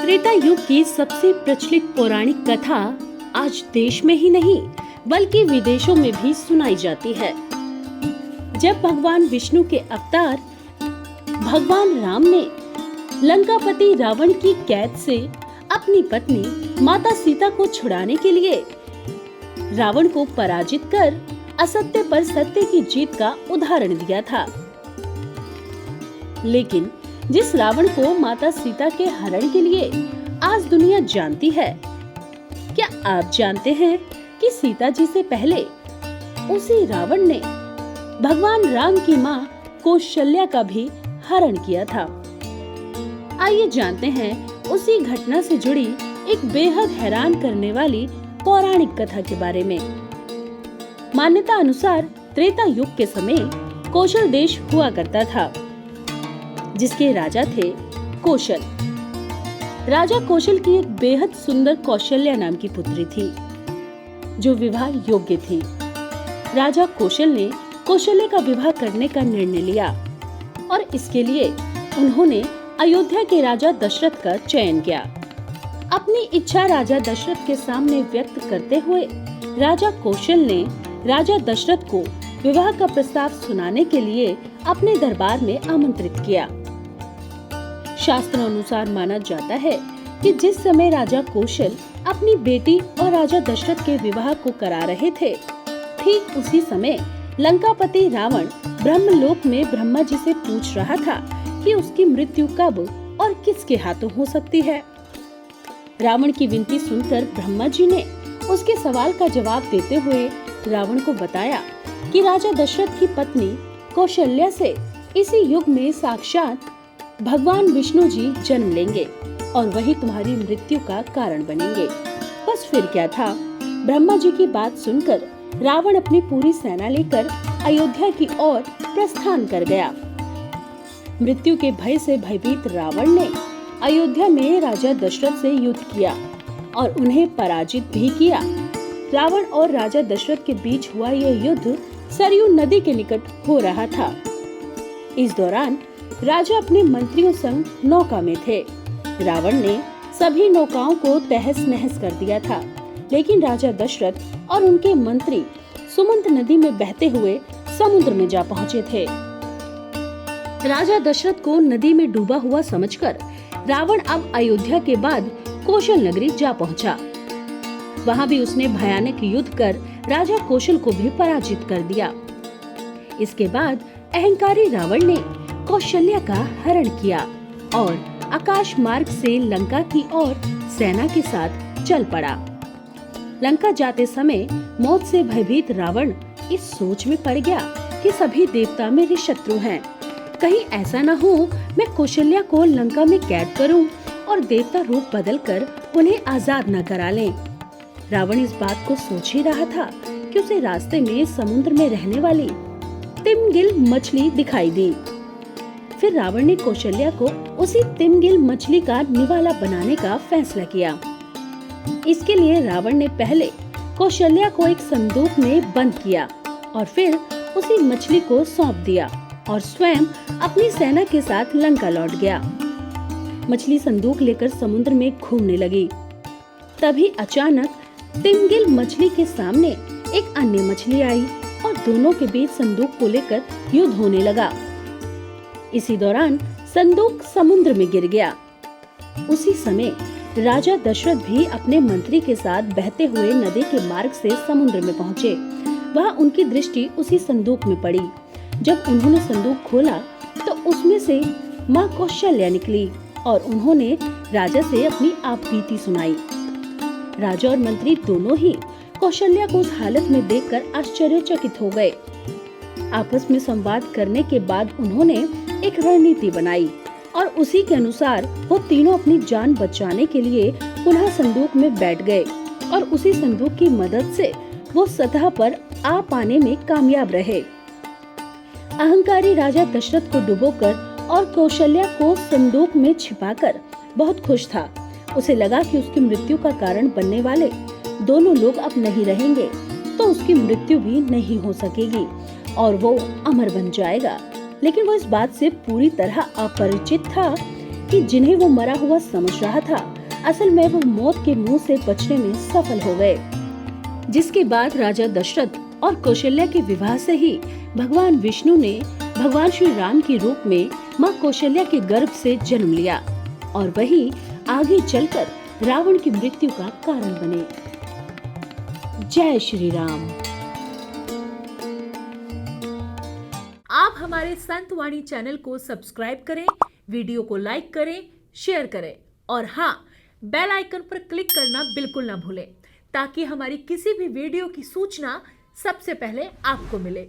त्रेता युग की सबसे प्रचलित पौराणिक कथा आज देश में ही नहीं बल्कि विदेशों में भी सुनाई जाती है। जब भगवान विष्णु के अवतार भगवान राम ने लंकापति रावण की कैद से अपनी पत्नी माता सीता को छुड़ाने के लिए रावण को पराजित कर असत्य पर सत्य की जीत का उदाहरण दिया था। लेकिन जिस रावण को माता सीता के हरण के लिए आज दुनिया जानती है, क्या आप जानते हैं कि सीता जी से पहले उसी रावण ने भगवान राम की मां कौशल्या का भी हरण किया था। आइए जानते हैं उसी घटना से जुड़ी एक बेहद हैरान करने वाली पौराणिक कथा के बारे में। मान्यता अनुसार त्रेता युग के समय कौशल देश हुआ करता था, जिसके राजा थे कौशल। राजा कौशल की एक बेहद सुंदर कौशल्या नाम की पुत्री थी, जो विवाह योग्य थी। राजा कौशल ने कौशल्या का विवाह करने का निर्णय लिया और इसके लिए उन्होंने अयोध्या के राजा दशरथ का चयन किया। अपनी इच्छा राजा दशरथ के सामने व्यक्त करते हुए राजा कौशल ने राजा दशरथ को विवाह का प्रस्ताव सुनाने के लिए अपने दरबार में आमंत्रित किया। शास्त्रों अनुसार माना जाता है कि जिस समय राजा कौशल अपनी बेटी और राजा दशरथ के विवाह को करा रहे थे, ठीक उसी समय लंकापति रावण ब्रह्मलोक में ब्रह्मा जी से पूछ रहा था कि उसकी मृत्यु कब और किसके हाथों हो सकती है। रावण की विनती सुनकर ब्रह्मा जी ने उसके सवाल का जवाब देते हुए रावण को बताया कि राजा दशरथ की पत्नी कौशल्या से इसी युग में साक्षात भगवान विष्णु जी जन्म लेंगे और वही तुम्हारी मृत्यु का कारण बनेंगे। बस फिर क्या था। ब्रह्मा जी की बात सुनकर रावण अपनी पूरी सेना लेकर अयोध्या की ओर प्रस्थान कर गया। मृत्यु के भय से भयभीत रावण ने अयोध्या में राजा दशरथ से युद्ध किया और उन्हें पराजित भी किया। रावण और राजा दशरथ के बीच हुआ यह युद्ध सरयू नदी के निकट हो रहा था। इस दौरान राजा अपने मंत्रियों संग नौका में थे। रावण ने सभी नौकाओं को तहस नहस कर दिया था, लेकिन राजा दशरथ और उनके मंत्री सुमंत नदी में बहते हुए समुद्र में जा पहुँचे थे। राजा दशरथ को नदी में डूबा हुआ समझकर रावण अब अयोध्या के बाद कौशल नगरी जा पहुंचा। वहां भी उसने भयानक युद्ध कर राजा कौशल को भी पराजित कर दिया। इसके बाद अहंकारी रावण ने कौशल्या का हरण किया और आकाश मार्ग से लंका की ओर सेना के साथ चल पड़ा। लंका जाते समय मौत से भयभीत रावण इस सोच में पड़ गया कि सभी देवता मेरे शत्रु हैं। कहीं ऐसा न हो मैं कौशल्या को लंका में कैद करूं और देवता रूप बदलकर उन्हें आजाद न करा लें। रावण इस बात को सोच ही रहा था कि उसे रास्ते में समुद्र में रहने वाली तिमगिल मछली दिखाई दी। फिर रावण ने कौशल्या को उसी तिमगिल मछली का निवाला बनाने का फैसला किया। इसके लिए रावण ने पहले कौशल्या को एक संदूक में बंद किया और फिर उसी मछली को सौंप दिया और स्वयं अपनी सेना के साथ लंका लौट गया। मछली संदूक लेकर समुद्र में घूमने लगी। तभी अचानक तिमगिल मछली के सामने एक अन्य मछली आई और दोनों के बीच संदूक को लेकर युद्ध होने लगा। इसी दौरान संदूक समुद्र में गिर गया। उसी समय राजा दशरथ भी अपने मंत्री के साथ बहते हुए नदी के मार्ग से समुद्र में पहुँचे। वहाँ उनकी दृष्टि उसी संदूक में पड़ी। जब उन्होंने संदूक खोला तो उसमें से माँ कौशल्या निकली और उन्होंने राजा से अपनी आपबीती सुनाई। राजा और मंत्री दोनों ही कौशल्या को उस हालत में देखकर आश्चर्यचकित हो गए। आपस में संवाद करने के बाद उन्होंने एक रणनीति बनाई और उसी के अनुसार वो तीनों अपनी जान बचाने के लिए पुनः संदूक में बैठ गए और उसी संदूक की मदद से वो सतह पर आ पाने में कामयाब रहे। अहंकारी राजा दशरथ को डुबोकर और कौशल्या को संदूक में छिपाकर बहुत खुश था। उसे लगा कि उसकी मृत्यु का कारण बनने वाले दोनों लोग अब नहीं रहेंगे, तो उसकी मृत्यु भी नहीं हो सकेगी और वो अमर बन जाएगा। लेकिन वो इस बात से पूरी तरह अपरिचित था कि जिन्हें वो मरा हुआ समझ रहा था असल में वो मौत के मुंह से बचने में सफल हो गए, जिसके बाद राजा दशरथ और कौशल्या के विवाह से ही भगवान विष्णु ने भगवान श्री राम के रूप में माँ कौशल्या के गर्भ से जन्म लिया और वही आगे चलकर रावण की मृत्यु का कारण बने। जय श्री राम। आप हमारे संतवाणी चैनल को सब्सक्राइब करें, वीडियो को लाइक करें, शेयर करें और हाँ, बेल आइकन पर क्लिक करना बिल्कुल ना भूलें ताकि हमारी किसी भी वीडियो की सूचना सबसे पहले आपको मिले।